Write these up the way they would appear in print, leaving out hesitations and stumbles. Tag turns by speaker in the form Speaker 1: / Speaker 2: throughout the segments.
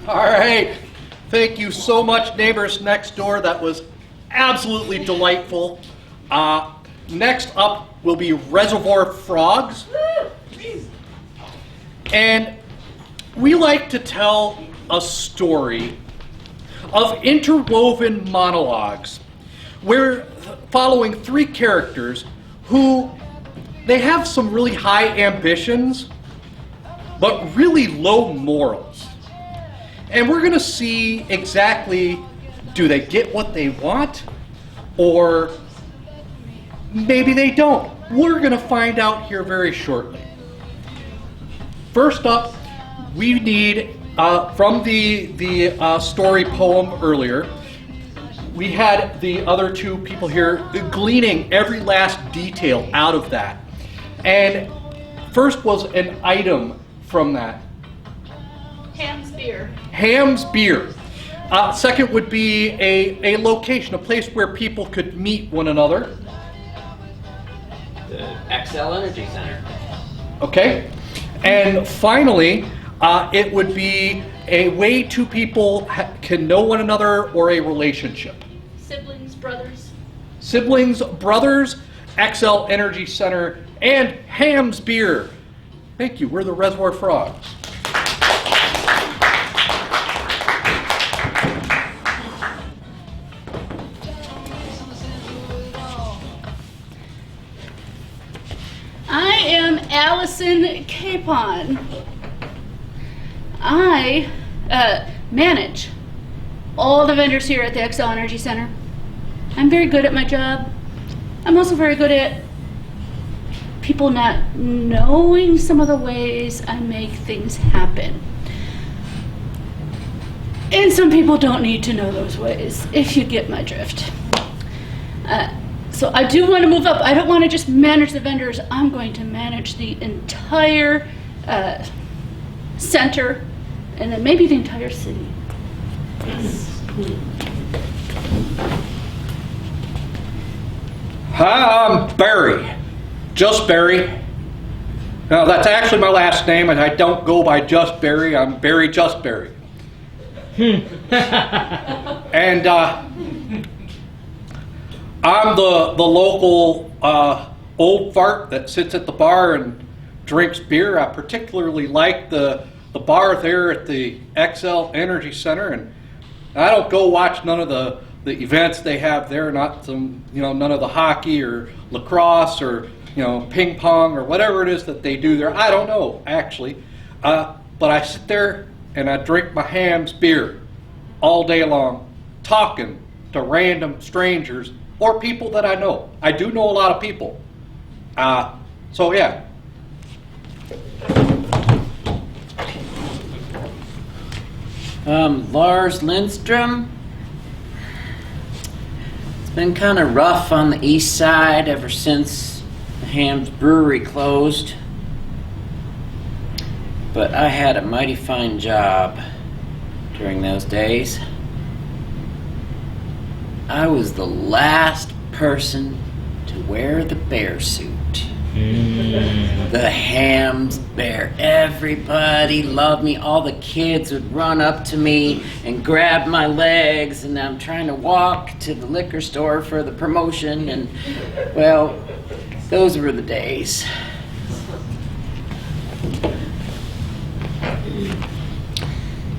Speaker 1: All right. Thank you so much, neighbors next door. That was absolutely delightful. Next up will be Reservoir Frogs. And we like to tell a story of interwoven monologues. We're following three characters who they have some really high ambitions, but really low morals. And we're going to see exactly, do they get what they want, or maybe they don't. We're going to find out here very shortly. First up, we need, from the story poem earlier, we had the other two people here gleaning every last detail out of that. And first was an item from that.
Speaker 2: Ham's beer.
Speaker 1: Ham's beer. Second would be a location, a place where people could meet one another.
Speaker 3: The XL Energy Center.
Speaker 1: Okay. And finally, it would be a way two people can know one another or a relationship.
Speaker 2: Siblings, brothers.
Speaker 1: Siblings, brothers, XL Energy Center, and Ham's beer. Thank you. We're the Reservoir Frogs.
Speaker 2: I am Allison Capon. I manage all the vendors here at the XL Energy Center. I'm very good at my job. I'm also very good at people not knowing some of the ways I make things happen. And some people don't need to know those ways, if you get my drift. So I do want to move up. I don't want to just manage the vendors. I'm going to manage the entire center, and then maybe the entire city.
Speaker 1: Hi, I'm Barry. Just Barry. Now, that's actually my last name, and I don't go by Just Barry. I'm Barry Just Barry. And I'm the local old fart that sits at the bar and drinks beer. I particularly like the bar there at the XL Energy Center, and I don't go watch none of the events they have there, not some, none of the hockey or lacrosse or ping pong or whatever it is that they do there. I don't know, actually. But I sit there and I drink my Ham's beer all day long, talking to random strangers or people that I know. I do know a lot of people. So yeah.
Speaker 3: Lars Lindstrom. It's been kind of rough on the east side ever since the Ham's Brewery closed. But I had a mighty fine job during those days. I was the last person to wear the bear suit. The Ham's bear. Everybody loved me. All the kids would run up to me and grab my legs, and I'm trying to walk to the liquor store for the promotion, and, well, those were the days.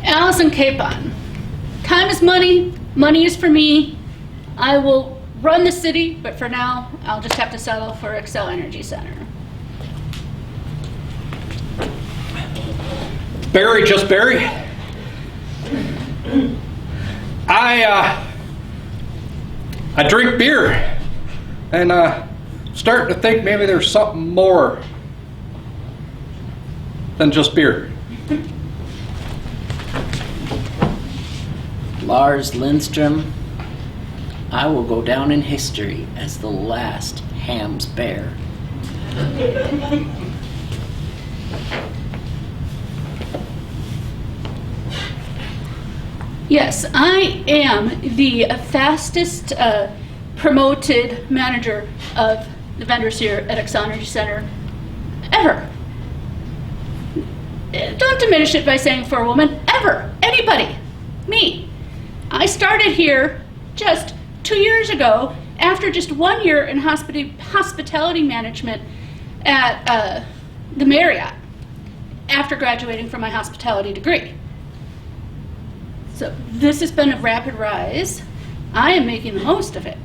Speaker 2: Allison Capon. Time is money. Money is for me. I will run the city, but for now, I'll just have to settle for XL Energy Center.
Speaker 1: Barry, just Barry. I drink beer, and starting to think maybe there's something more than just beer.
Speaker 3: Lars Lindstrom. I will go down in history as the last Ham's bear.
Speaker 2: Yes, I am the fastest promoted manager of the vendors here at XL Energy Center ever. Don't diminish it by saying for a woman, ever. Any anybody. Me. I started here just 2 years ago after just 1 year in hospitality management at the Marriott after graduating from my hospitality degree. So this has been a rapid rise. I am making the most of it.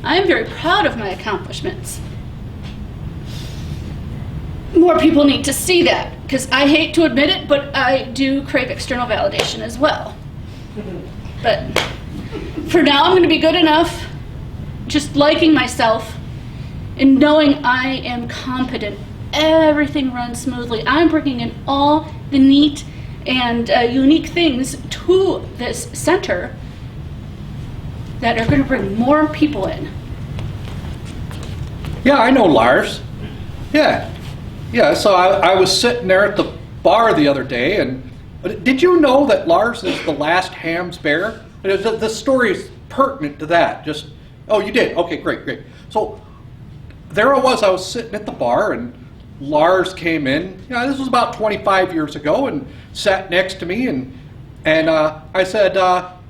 Speaker 2: I am very proud of my accomplishments. More people need to see that, because I hate to admit it, but I do crave external validation as well. But for now, I'm going to be good enough, just liking myself and knowing I am competent. Everything runs smoothly. I'm bringing in all the neat and unique things to this center that are going to bring more people in.
Speaker 1: Yeah, I know Lars. Yeah, so I was sitting there at the bar the other day, and did you know that Lars is the last Ham's bear? The story is pertinent to that. Oh, you did? Okay, great. So there I was sitting at the bar, and Lars came in. This was about 25 years ago, and sat next to me, and I said,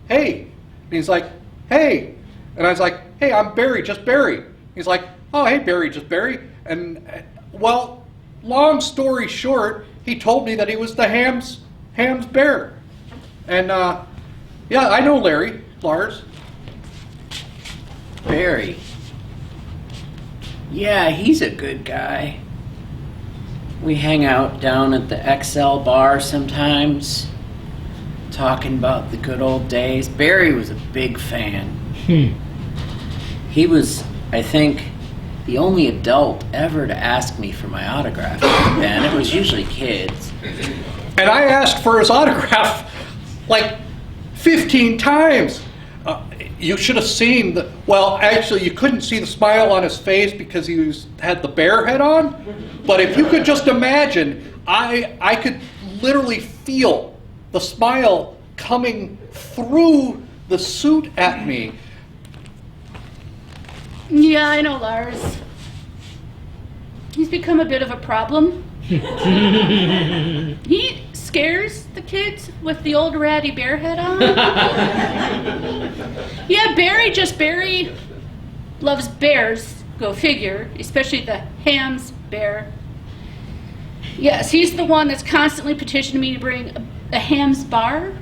Speaker 1: hey. And he's like, hey. And I was like, hey, I'm Barry, just Barry. He's like, oh, hey, Barry, just Barry. And, well, long story short, he told me that he was the Ham's bear. And, yeah, I know Lars.
Speaker 3: Barry. Yeah, he's a good guy. We hang out down at the XL bar sometimes, talking about the good old days. Barry was a big fan. He was, I think, the only adult ever to ask me for my autograph back then. It was usually kids.
Speaker 1: And I asked for his autograph like 15 times. You should have seen actually you couldn't see the smile on his face because he had the bear head on. But if you could just imagine, I could literally feel the smile coming through the suit at me.
Speaker 2: Yeah, I know Lars. He's become a bit of a problem. He scares the kids with the old ratty bear head on. Yeah, Barry loves bears, go figure, especially the Ham's bear. Yes, he's the one that's constantly petitioning me to bring a Ham's bar.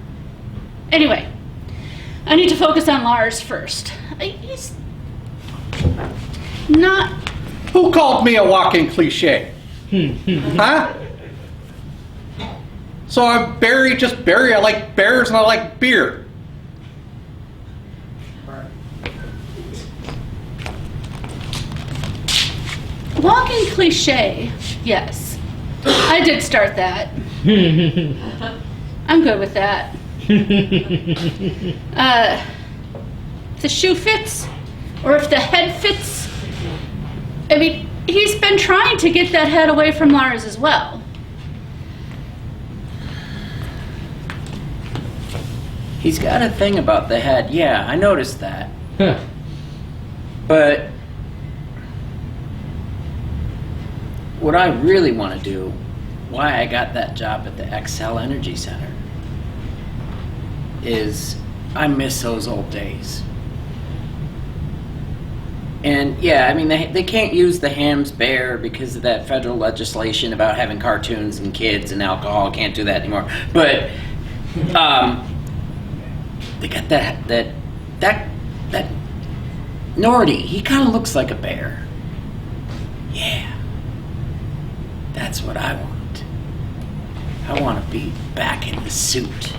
Speaker 2: Anyway, I need to focus on Lars first. He's not...
Speaker 1: Who called me a walking cliche? Huh? So I'm Barry, just Barry. I like bears and I like beer.
Speaker 2: Walking cliche, yes. I did start that. I'm good with that. If the shoe fits, or if the head fits, I mean, he's been trying to get that head away from Lars as well.
Speaker 3: He's got a thing about the head. Yeah, I noticed that.
Speaker 4: Huh.
Speaker 3: But what I really want to do, why I got that job at the XL Energy Center, is I miss those old days. And yeah, I mean, they can't use the Ham's bear because of that federal legislation about having cartoons and kids and alcohol. Can't do that anymore. But they got that Nordy. He kind of looks like a bear. Yeah, that's what I want. I want to be back in the suit.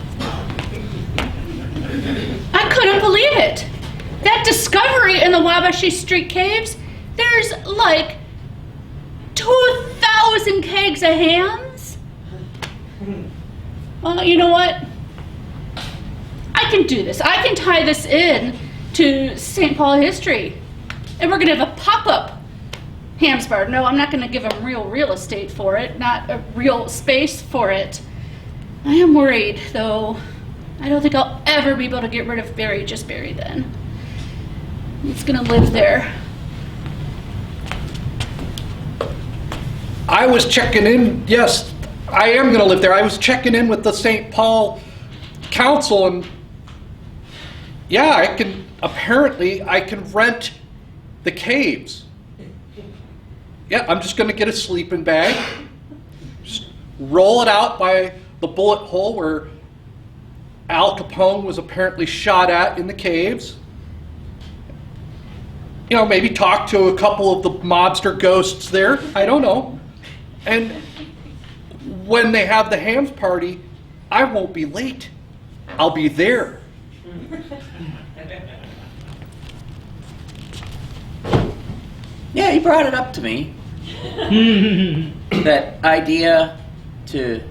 Speaker 2: I couldn't believe it. That discovery in the Wabashi Street Caves, there's like 2,000 kegs of hams. Well, you know what? I can do this. I can tie this in to St. Paul history. And we're going to have a pop-up Ham's bar. No, I'm not going to give them real estate for it, not a real space for it. I am worried, though. I don't think I'll ever be able to get rid of Barry, just Barry then. He's going to live there.
Speaker 1: I was checking in. Yes, I am going to live there. I was checking in with the St. Paul council, and yeah, I can rent the caves. Yeah, I'm just going to get a sleeping bag, just roll it out by the bullet hole where Al Capone was apparently shot at in the caves. You know, maybe talk to a couple of the mobster ghosts there. I don't know. And when they have the hams party, I won't be late. I'll be there.
Speaker 3: Yeah, he brought it up to me. That idea to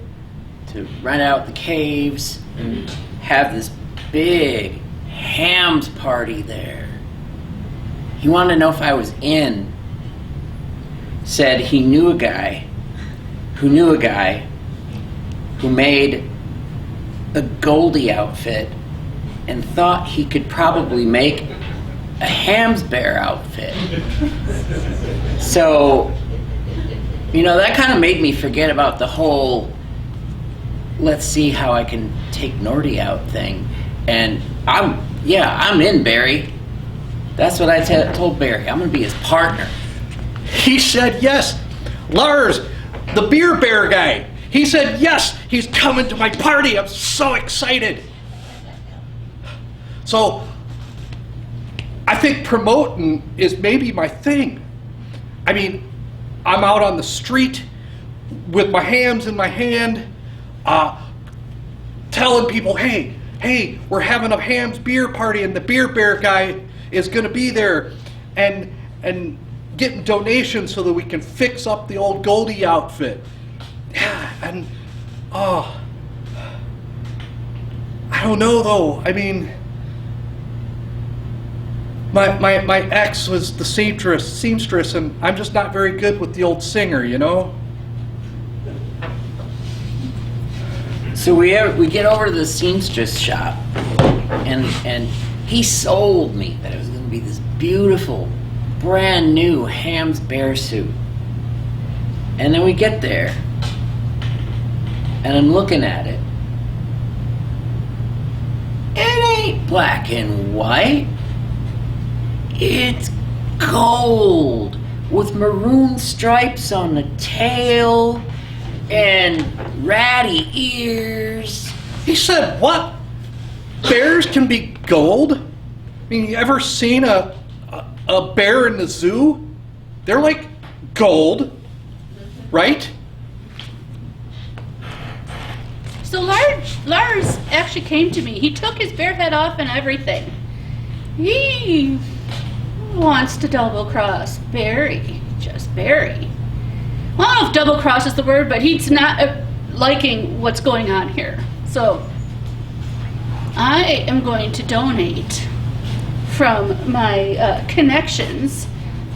Speaker 3: rent out the caves and have this big hams party there. He wanted to know if I was in. Said he knew a guy who made a Goldie outfit and thought he could probably make a hams bear outfit. So, you know, that kind of made me forget about the whole let's see how I can take Nordy out thing. And I'm in, Barry. That's what I told Barry. I'm going to be his partner.
Speaker 1: He said yes. Lars, the beer bear guy, he said yes, he's coming to my party. I'm so excited. So I think promoting is maybe my thing. I mean, I'm out on the street with my hams in my hand, telling people, hey, we're having a hams beer party and the beer bear guy is going to be there, and getting donations so that we can fix up the old Goldie outfit. Yeah, and I don't know though. I mean, my ex was the seamstress, and I'm just not very good with the old singer, you know.
Speaker 3: So we get over to the seamstress shop, and he sold me that it was going to be this beautiful, brand new hams bear suit. And then we get there, and I'm looking at it. It ain't black and white. It's gold with maroon stripes on the tail and ratty ears.
Speaker 1: He said, what? Bears can be gold? I mean, you ever seen a bear in the zoo? They're like gold, right?
Speaker 2: So Lars actually came to me. He took his bear head off and everything. He wants to double cross Barry, just Barry. Well, I don't know if double cross is the word, but he's not liking what's going on here. So I am going to donate from my connections.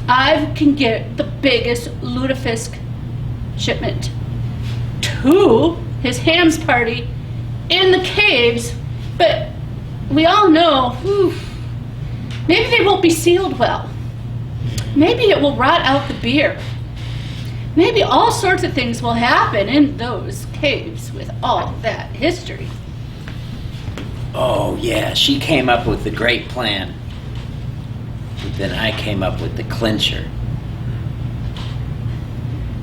Speaker 2: I can get the biggest lutefisk shipment to his hams party in the caves, but we all know, maybe they won't be sealed well. Maybe it will rot out the beer. Maybe all sorts of things will happen in those caves with all that history.
Speaker 3: Oh yeah, she came up with the great plan. But then I came up with the clincher.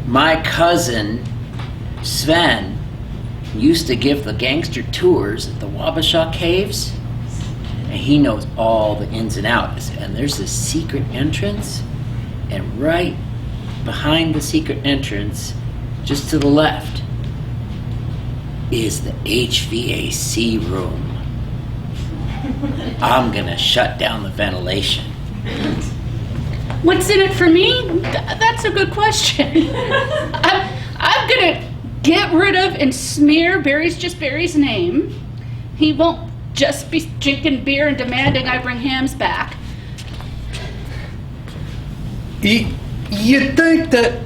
Speaker 3: My cousin, Sven, used to give the gangster tours at the Wabasha Caves, and he knows all the ins and outs. And there's this secret entrance, and right behind the secret entrance, just to the left, is the HVAC room. I'm gonna shut down the ventilation.
Speaker 2: What's in it for me? That's a good question. I'm gonna get rid of and smear Barry's name. He won't just be drinking beer and demanding I bring hams back.
Speaker 1: You'd think that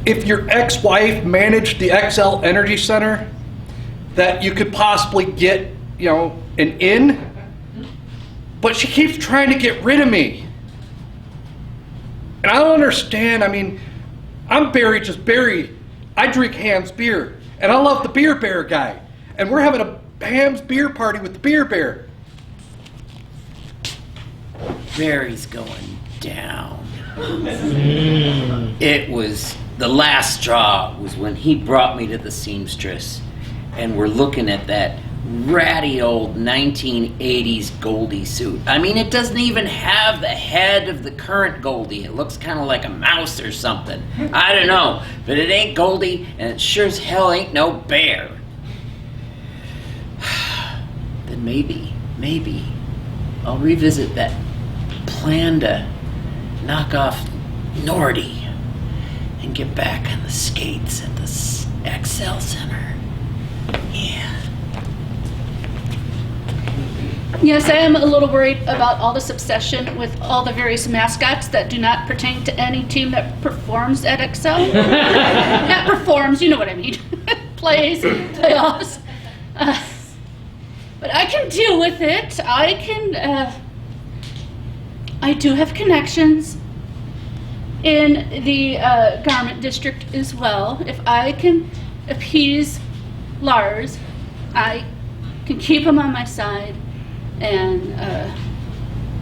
Speaker 1: if your ex-wife managed the XL Energy Center, that you could possibly get, an in, but she keeps trying to get rid of me. And I don't understand. I mean, I'm Barry, just Barry. I drink Ham's beer, and I love the beer bear guy. and we're having a Ham's beer party with the Beer Bear.
Speaker 3: Barry's going down. It was the last straw was when he brought me to the seamstress, and we're looking at that ratty old 1980s Goldie suit. I mean, it doesn't even have the head of the current Goldie. It looks kind of like a mouse or something. I don't know, but it ain't Goldie, and it sure as hell ain't no bear. Then maybe I'll revisit that plan to knock off Nordy and get back on the skates at the XL Center. Yeah.
Speaker 2: Yes, I am a little worried about all this obsession with all the various mascots that do not pertain to any team that performs at XL. Not performs, you know what I mean. Plays, playoffs. But I can deal with it. I do have connections in the garment district as well. If I can appease Lars, I can keep him on my side, and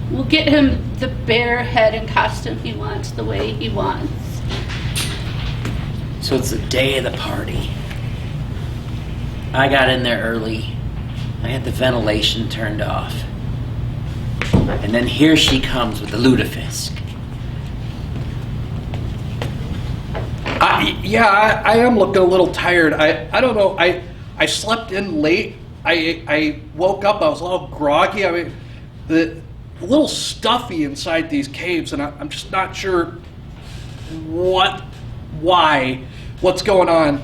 Speaker 2: we'll get him the bear head and costume he wants, the way he wants.
Speaker 3: So it's the day of the party. I got in there early. I had the ventilation turned off. And then here she comes with the lutefisk.
Speaker 1: I am looking a little tired. I don't know. I slept in late. I woke up. I was all groggy. I mean, the little stuffy inside these caves, and I'm just not sure what's going on.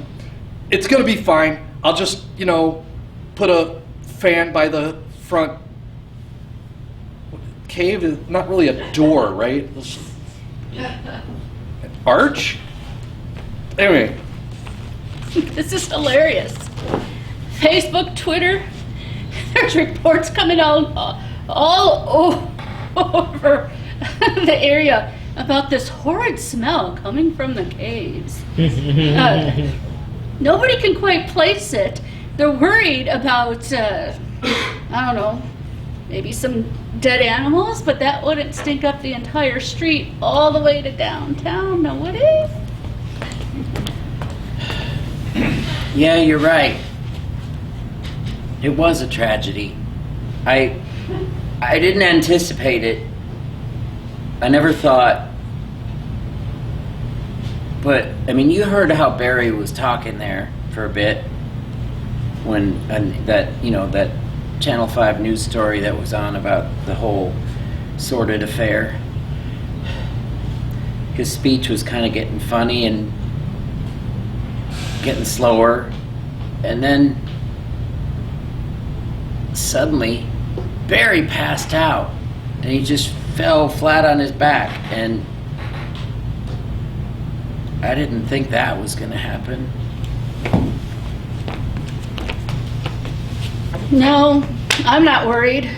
Speaker 1: It's gonna be fine. I'll just, put a fan by the front. Cave is not really a door, right? An arch? Anyway.
Speaker 2: This is hilarious. Facebook, Twitter, there's reports coming out all over the area about this horrid smell coming from the caves. Nobody can quite place it. They're worried about, I don't know, maybe some dead animals, but that wouldn't stink up the entire street all the way to downtown, no would it?
Speaker 3: Yeah, you're right. It was a tragedy. I didn't anticipate it. I never thought. But, I mean, you heard how Barry was talking there for a bit when that Channel 5 news story that was on about the whole sordid affair. His speech was kind of getting funny and getting slower, and then suddenly Barry passed out and he just fell flat on his back, and I didn't think that was going to happen.
Speaker 2: No, I'm not worried.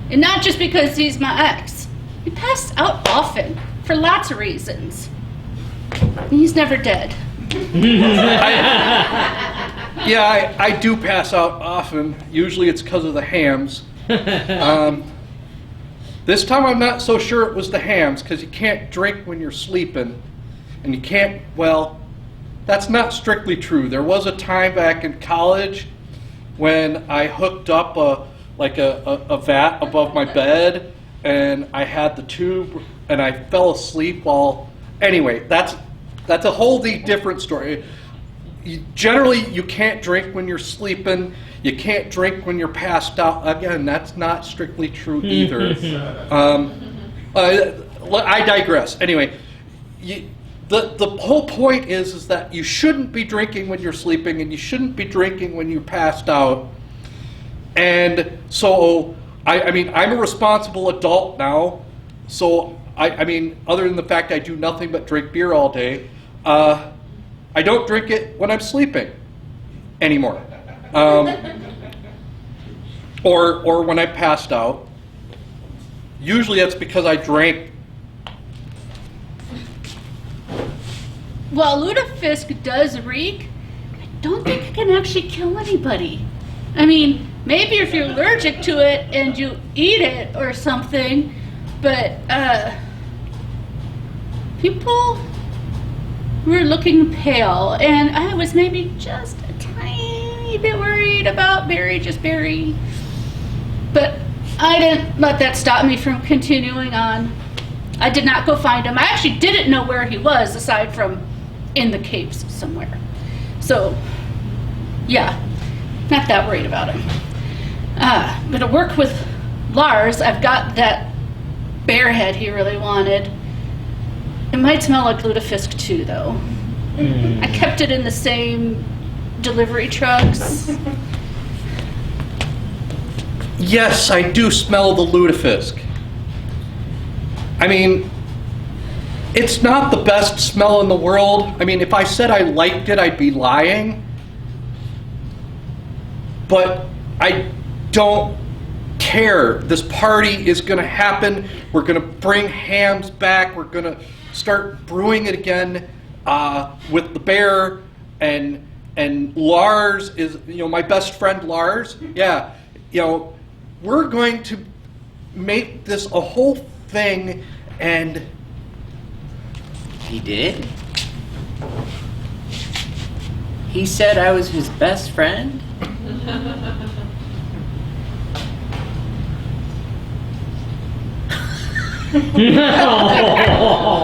Speaker 2: And not just because he's my ex. He passed out often, for lots of reasons. And he's never dead.
Speaker 1: I do pass out often. Usually it's because of the hams. This time I'm not so sure it was the hams, because you can't drink when you're sleeping. And you can't, that's not strictly true. There was a time back in college when I hooked up a vat above my bed, and I had the tube, and I fell asleep anyway, that's a wholly different story. Generally, you can't drink when you're sleeping. You can't drink when you're passed out. Again, that's not strictly true either. I digress. Anyway, the whole point is that you shouldn't be drinking when you're sleeping, and you shouldn't be drinking when you're passed out. And so, I'm a responsible adult now. So, other than the fact I do nothing but drink beer all day, I don't drink it when I'm sleeping anymore. Or when I passed out. Usually that's because I drank.
Speaker 2: While lutefisk does reek, I don't think it can actually kill anybody. I mean, maybe if you're allergic to it and you eat it or something, but people were looking pale, and I was maybe just a tiny bit worried about Barry, just Barry. But I didn't let that stop me from continuing on. I did not go find him. I actually didn't know where he was, aside from in the caves somewhere. So, yeah, not that worried about him. But to work with Lars, I've got that bear head he really wanted. It might smell like lutefisk too, though. I kept it in the same delivery trucks.
Speaker 1: Yes, I do smell the lutefisk. I mean, it's not the best smell in the world. I mean, if I said I liked it, I'd be lying. But I don't care. This party is going to happen. We're going to bring hams back. We're going to start brewing it again with the bear. And Lars is, my best friend Lars. Yeah, we're going to make this a whole thing. And
Speaker 3: he did? He said I was his best friend?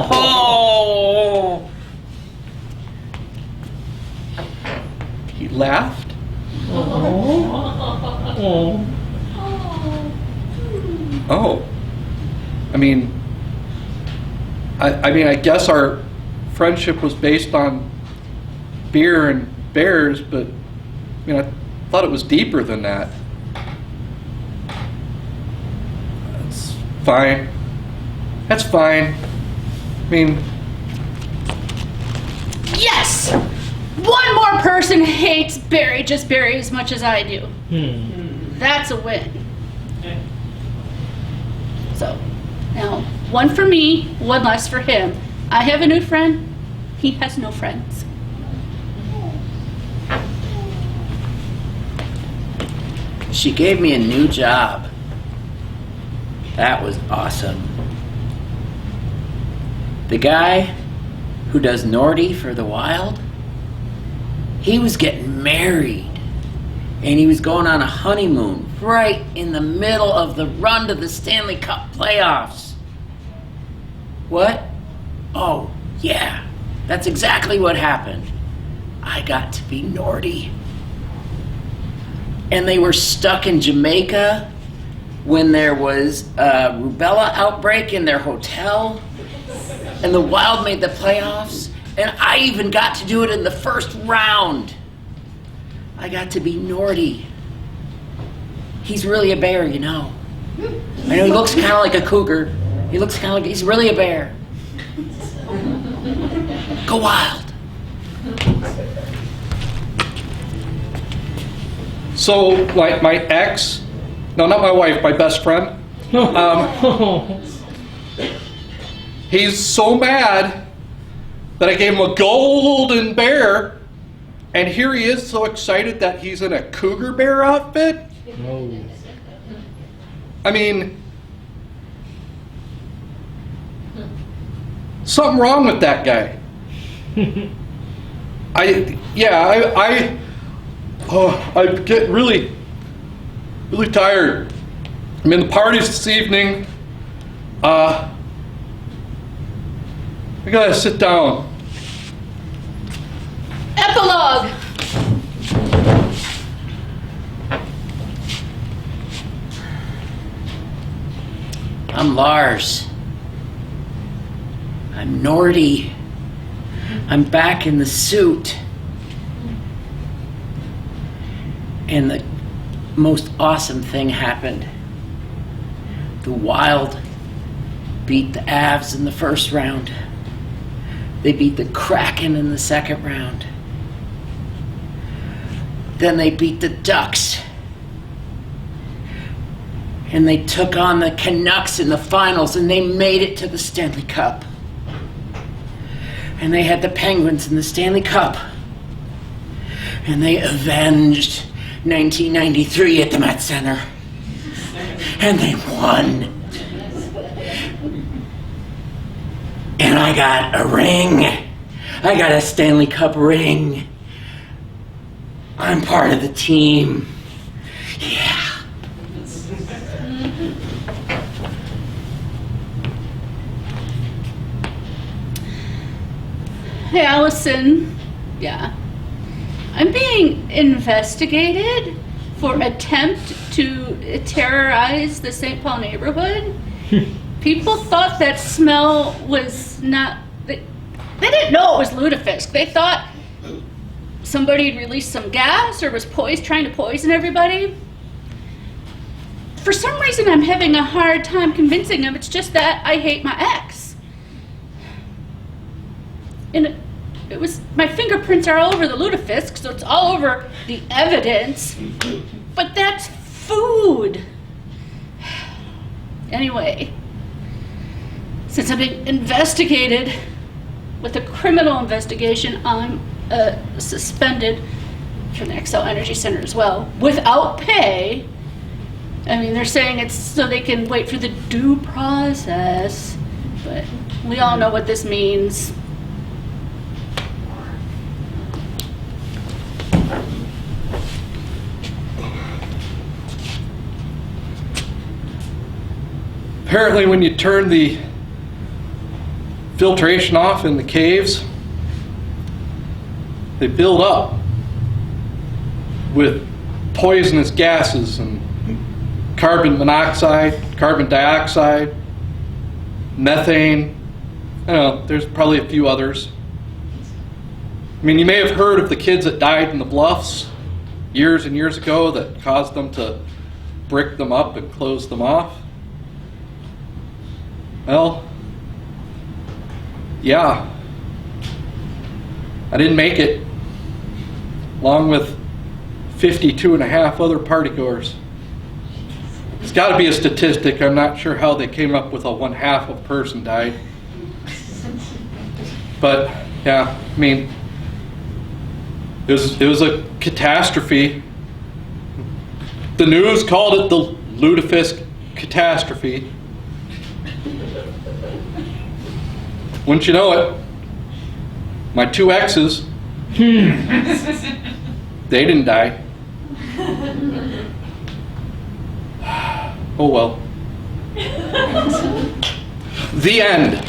Speaker 1: oh! He laughed. Oh. I guess our friendship was based on beer and bears, but I thought it was deeper than that. That's fine. That's fine.
Speaker 2: Yes! One more person hates Barry, just Barry, as much as I do. That's a win. So, now, one for me, one less for him. I have a new friend. He has no friends.
Speaker 3: She gave me a new job. That was awesome. The guy who does Nordy for the Wild, he was getting married. And he was going on a honeymoon right in the middle of the run to the Stanley Cup playoffs. What? Oh, yeah. That's exactly what happened. I got to be Nordy. And they were stuck in Jamaica when there was a rubella outbreak in their hotel. And the Wild made the playoffs. And I even got to do it in the first round. I got to be Nordy. He's really a bear, I know he looks kind of like a cougar. He's really a bear. Go Wild.
Speaker 1: So, like my ex, no, not my wife, my best friend, he's so mad that I gave him a golden bear, and here he is so excited that he's in a cougar bear outfit.
Speaker 4: No.
Speaker 1: Something wrong with that guy. I get really tired. The party's this evening. I gotta sit down.
Speaker 2: Epilogue.
Speaker 3: I'm Lars. I'm Nordy. I'm back in the suit. And the most awesome thing happened. The Wild beat the Avs in the first round. They beat the Kraken in the second round. Then they beat the Ducks. And they took on the Canucks in the finals, and they made it to the Stanley Cup. And they had the Penguins in the Stanley Cup. And they avenged 1993 at the Met Center. And they won. And I got a ring. I got a Stanley Cup ring. I'm part of the team. Yeah.
Speaker 2: Hey, Allison. Yeah. I'm being investigated for attempt to terrorize the St. Paul neighborhood. People thought that smell was not... They didn't know it was lutefisk. They thought somebody had released some gas or was trying to poison everybody. For some reason, I'm having a hard time convincing them it's just that I hate my ex. And it was, my fingerprints are all over the lutefisk, so it's all over the evidence. But that's food. Anyway, since I'm being investigated with a criminal investigation, I'm suspended from the XL Energy Center as well, without pay. I mean, they're saying it's so they can wait for the due process, but we all know what this means.
Speaker 1: Apparently, when you turn the filtration off in the caves, they build up with poisonous gases and carbon monoxide, carbon dioxide, methane. I don't know, there's probably a few others. I mean, you may have heard of the kids that died in the bluffs years and years ago that caused them to brick them up and close them off. Well, yeah, I didn't make it, along with 52 and a half other partygoers. It's got to be a statistic. I'm not sure how they came up with a 1/2 of a person died. But yeah, I mean, it was a catastrophe. The news called it the lutefisk catastrophe. Wouldn't you know it, my 2 exes, they didn't die. Oh well. The end.